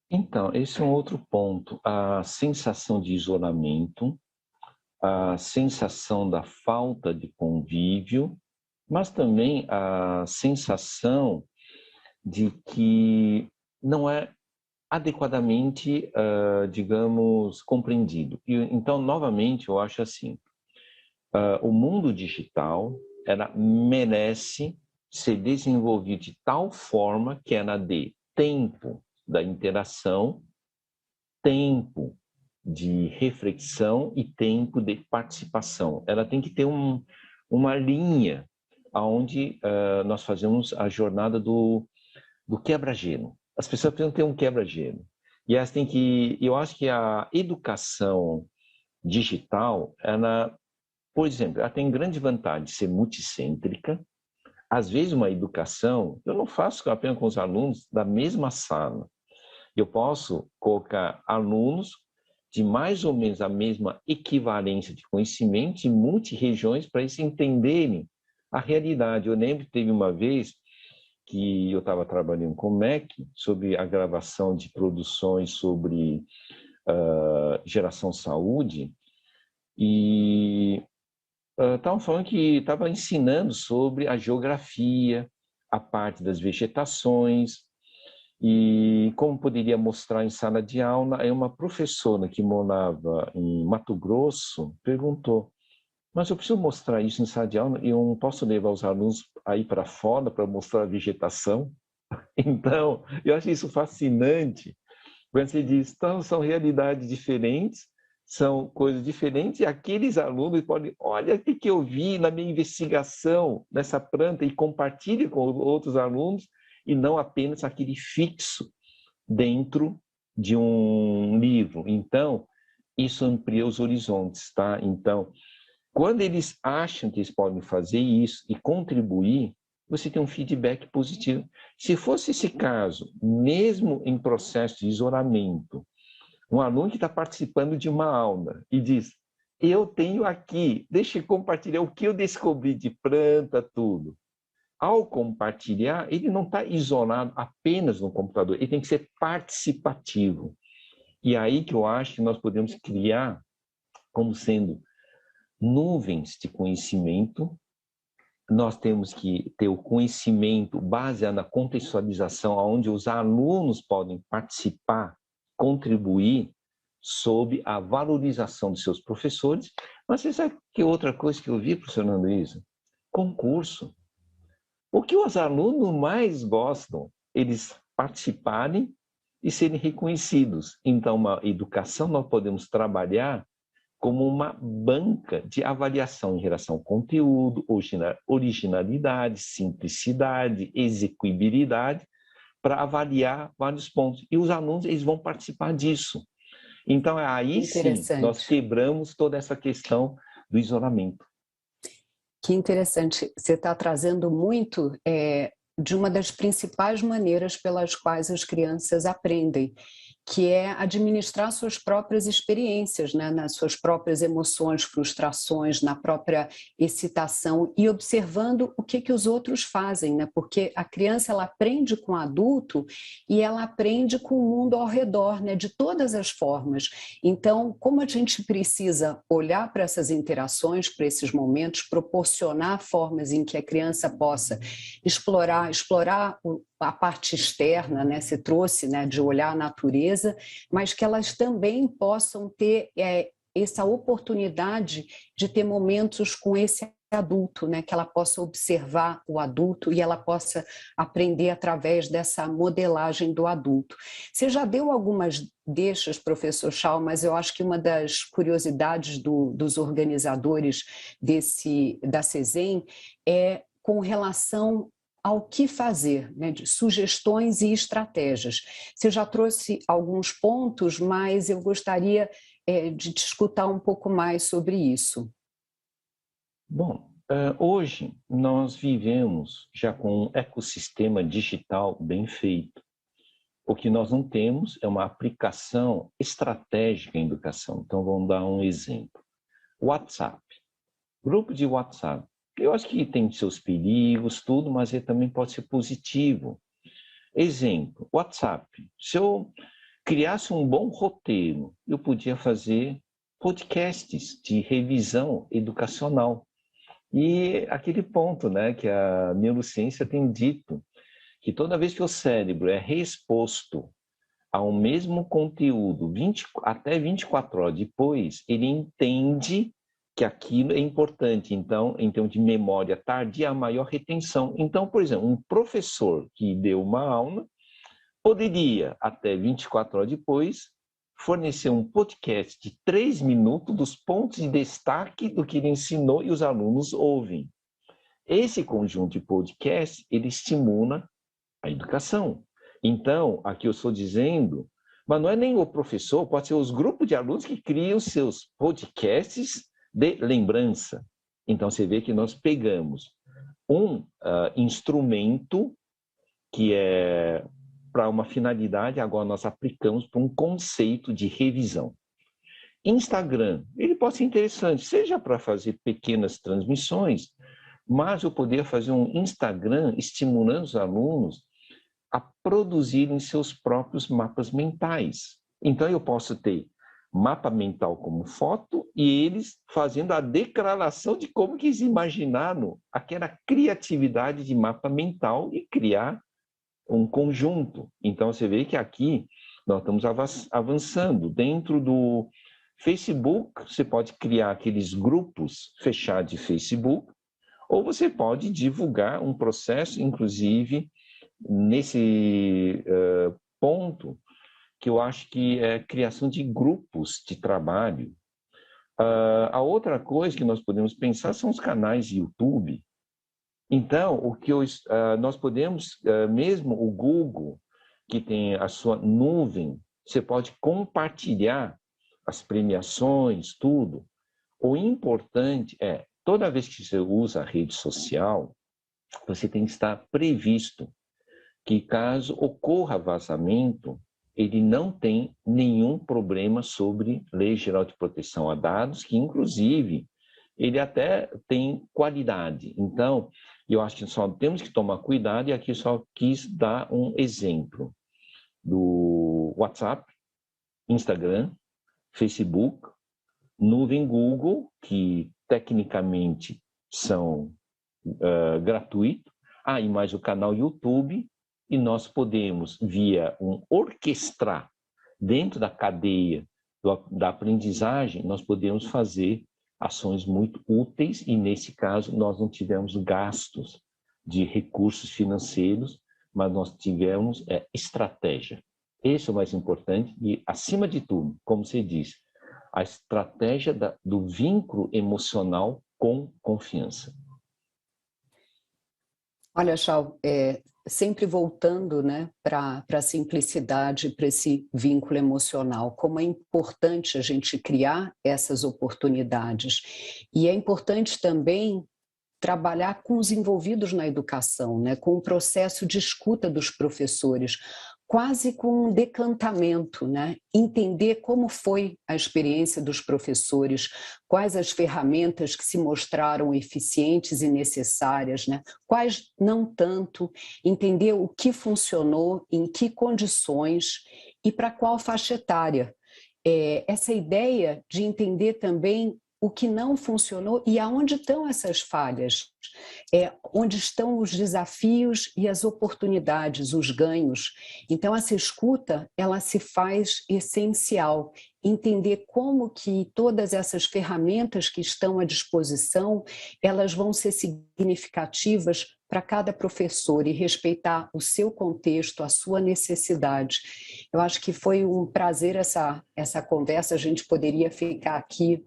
Então, esse é um outro ponto. A sensação de isolamento, a sensação da falta de convívio, mas também a sensação de que não é adequadamente, digamos, compreendido. Então, novamente, eu acho assim, o mundo digital ela merece ser desenvolvido de tal forma que ela dê tempo da interação, tempo de reflexão e tempo de participação. Ela tem que ter uma linha onde nós fazemos a jornada do quebra-gelo. As pessoas precisam ter um quebra-gelo. E elas têm que, eu acho que a educação digital, ela, por exemplo, ela tem grande vantagem de ser multicêntrica. Às vezes, uma educação, eu não faço apenas com os alunos da mesma sala. Eu posso colocar alunos de mais ou menos a mesma equivalência de conhecimento em multi-regiões para eles entenderem a realidade. Eu lembro que teve uma vez que eu estava trabalhando com o MEC sobre a gravação de produções sobre geração saúde e estavam falando que estava ensinando sobre a geografia, a parte das vegetações, e como poderia mostrar em sala de aula. Aí uma professora que morava em Mato Grosso perguntou: mas eu preciso mostrar isso em sala de aula e eu não posso levar os alunos aí para fora para mostrar a vegetação? Então, eu acho isso fascinante. Quando você diz, então, são realidades diferentes, são coisas diferentes, e aqueles alunos podem, olha o que eu vi na minha investigação nessa planta, e compartilhe com outros alunos, e não apenas aquele fixo dentro de um livro. Então, isso amplia os horizontes, tá? Então, quando eles acham que eles podem fazer isso e contribuir, você tem um feedback positivo. Se fosse esse caso, mesmo em processo de isolamento, um aluno que está participando de uma aula e diz, eu tenho aqui, deixa eu compartilhar o que eu descobri de planta, tudo. Ao compartilhar, ele não está isolado apenas no computador, ele tem que ser participativo. E aí que eu acho que nós podemos criar como sendo nuvens de conhecimento nós temos que ter o conhecimento baseado na contextualização, onde os alunos podem participar, contribuir sob a valorização dos seus professores. Mas você sabe que outra coisa que eu vi, professor Luísa? Concurso. O que os alunos mais gostam, eles participarem e serem reconhecidos. Então, uma educação nós podemos trabalhar como uma banca de avaliação em relação ao conteúdo, originalidade, simplicidade, execuibilidade, para avaliar vários pontos. E os alunos eles vão participar disso. Então, aí sim, nós quebramos toda essa questão do isolamento. Que interessante. Você está trazendo muito de uma das principais maneiras pelas quais as crianças aprendem, que é administrar suas próprias experiências, né? Nas suas próprias emoções, frustrações, na própria excitação e observando o que os outros fazem, né? Porque a criança ela aprende com o adulto e ela aprende com o mundo ao redor, né? De todas as formas. Então, como a gente precisa olhar para essas interações, para esses momentos, proporcionar formas em que a criança possa explorar a parte externa, né? Você trouxe, né, de olhar a natureza, mas que elas também possam ter essa oportunidade de ter momentos com esse adulto, né? Que ela possa observar o adulto e ela possa aprender através dessa modelagem do adulto. Você já deu algumas deixas, professor Schau, mas eu acho que uma das curiosidades dos organizadores da CESEM é com relação ao que fazer, né, de sugestões e estratégias. Você já trouxe alguns pontos, mas eu gostaria de te escutar um pouco mais sobre isso. Bom, hoje nós vivemos já com um ecossistema digital bem feito. O que nós não temos é uma aplicação estratégica em educação. Então, vamos dar um exemplo. WhatsApp. Grupo de WhatsApp. Eu acho que tem seus perigos, tudo, mas ele também pode ser positivo. Exemplo, WhatsApp. Se eu criasse um bom roteiro, eu podia fazer podcasts de revisão educacional. E aquele ponto, né, que a neurociência tem dito, que toda vez que o cérebro é reexposto ao mesmo conteúdo até 24 horas depois, ele entende que aquilo é importante. Então, em termos de memória tardia, a maior retenção. Então, por exemplo, um professor que deu uma aula poderia, até 24 horas depois, fornecer um podcast de 3 minutos dos pontos de destaque do que ele ensinou e os alunos ouvem. Esse conjunto de podcasts, ele estimula a educação. Então, aqui eu estou dizendo, mas não é nem o professor, pode ser os grupos de alunos que criam seus podcasts de lembrança. Então, você vê que nós pegamos um instrumento que é para uma finalidade, agora nós aplicamos para um conceito de revisão. Instagram, ele pode ser interessante, seja para fazer pequenas transmissões, mas eu poderia fazer um Instagram estimulando os alunos a produzirem seus próprios mapas mentais. Então, eu posso ter mapa mental como foto e eles fazendo a declaração de como que eles imaginaram aquela criatividade de mapa mental e criar um conjunto. Então, você vê que aqui nós estamos avançando. Dentro do Facebook, você pode criar aqueles grupos fechados de Facebook, ou você pode divulgar um processo, inclusive, nesse ponto, que eu acho que é a criação de grupos de trabalho. A outra coisa que nós podemos pensar são os canais de YouTube. Então, o que nós podemos, mesmo o Google, que tem a sua nuvem, você pode compartilhar as premiações, tudo. O importante é, toda vez que você usa a rede social, você tem que estar previsto que caso ocorra vazamento, ele não tem nenhum problema sobre Lei Geral de Proteção a Dados, que inclusive ele até tem qualidade. Então, eu acho que só temos que tomar cuidado, e aqui só quis dar um exemplo do WhatsApp, Instagram, Facebook, nuvem Google, que tecnicamente são gratuito. E mais o canal YouTube, e nós podemos, via orquestrar dentro da cadeia da aprendizagem, nós podemos fazer ações muito úteis, e nesse caso nós não tivemos gastos de recursos financeiros, mas nós tivemos estratégia. Esse é o mais importante, e acima de tudo, como você diz, a estratégia do vínculo emocional com confiança. Olha, Chau, sempre voltando, né, para a simplicidade, para esse vínculo emocional, como é importante a gente criar essas oportunidades. E é importante também trabalhar com os envolvidos na educação, né, com o processo de escuta dos professores, quase com um decantamento, né? Entender como foi a experiência dos professores, quais as ferramentas que se mostraram eficientes e necessárias, né? Quais não tanto, entender o que funcionou, em que condições e para qual faixa etária. Essa ideia de entender também o que não funcionou e aonde estão essas falhas, onde estão os desafios e as oportunidades, os ganhos. Então, essa escuta, ela se faz essencial. Entender como que todas essas ferramentas que estão à disposição, elas vão ser significativas para cada professor e respeitar o seu contexto, a sua necessidade. Eu acho que foi um prazer essa conversa, a gente poderia ficar aqui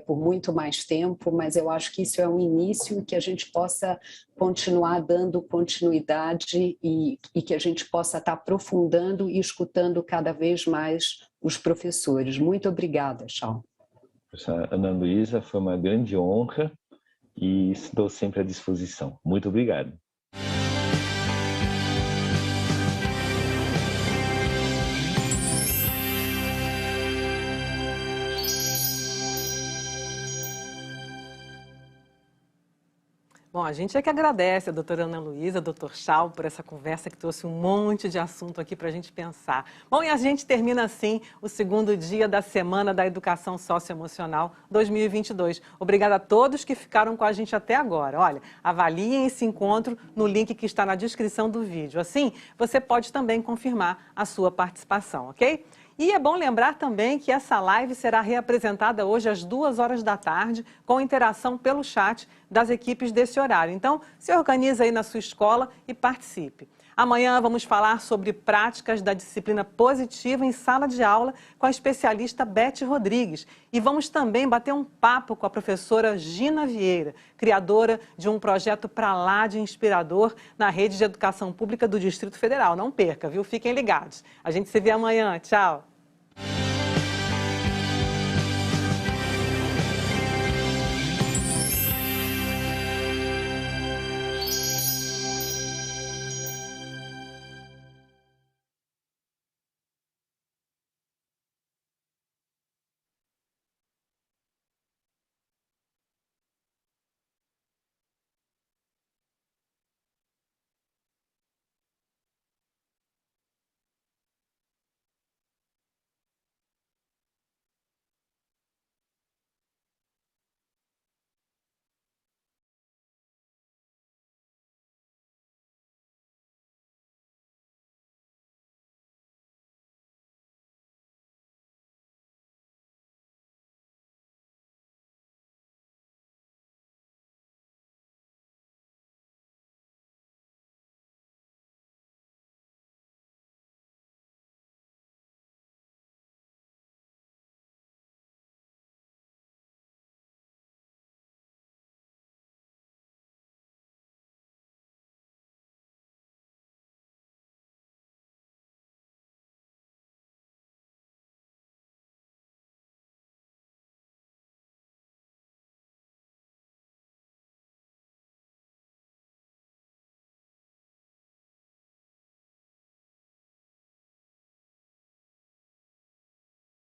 por muito mais tempo, mas eu acho que isso é um início e que a gente possa continuar dando continuidade e que a gente possa estar aprofundando e escutando cada vez mais os professores. Muito obrigada, Chau. Ana Luísa, foi uma grande honra e estou sempre à disposição. Muito obrigado. Bom, a gente é que agradece a doutora Ana Luísa, doutor Chau, por essa conversa que trouxe um monte de assunto aqui para a gente pensar. Bom, e a gente termina assim o segundo dia da Semana da Educação Socioemocional 2022. Obrigada a todos que ficaram com a gente até agora. Olha, avaliem esse encontro no link que está na descrição do vídeo. Assim, você pode também confirmar a sua participação, ok? E é bom lembrar também que essa live será reapresentada hoje às 2h da tarde, com interação pelo chat das equipes desse horário. Então, se organiza aí na sua escola e participe. Amanhã vamos falar sobre práticas da disciplina positiva em sala de aula com a especialista Beth Rodrigues. E vamos também bater um papo com a professora Gina Vieira, criadora de um projeto pra lá de inspirador na rede de educação pública do Distrito Federal. Não perca, viu? Fiquem ligados. A gente se vê amanhã. Tchau!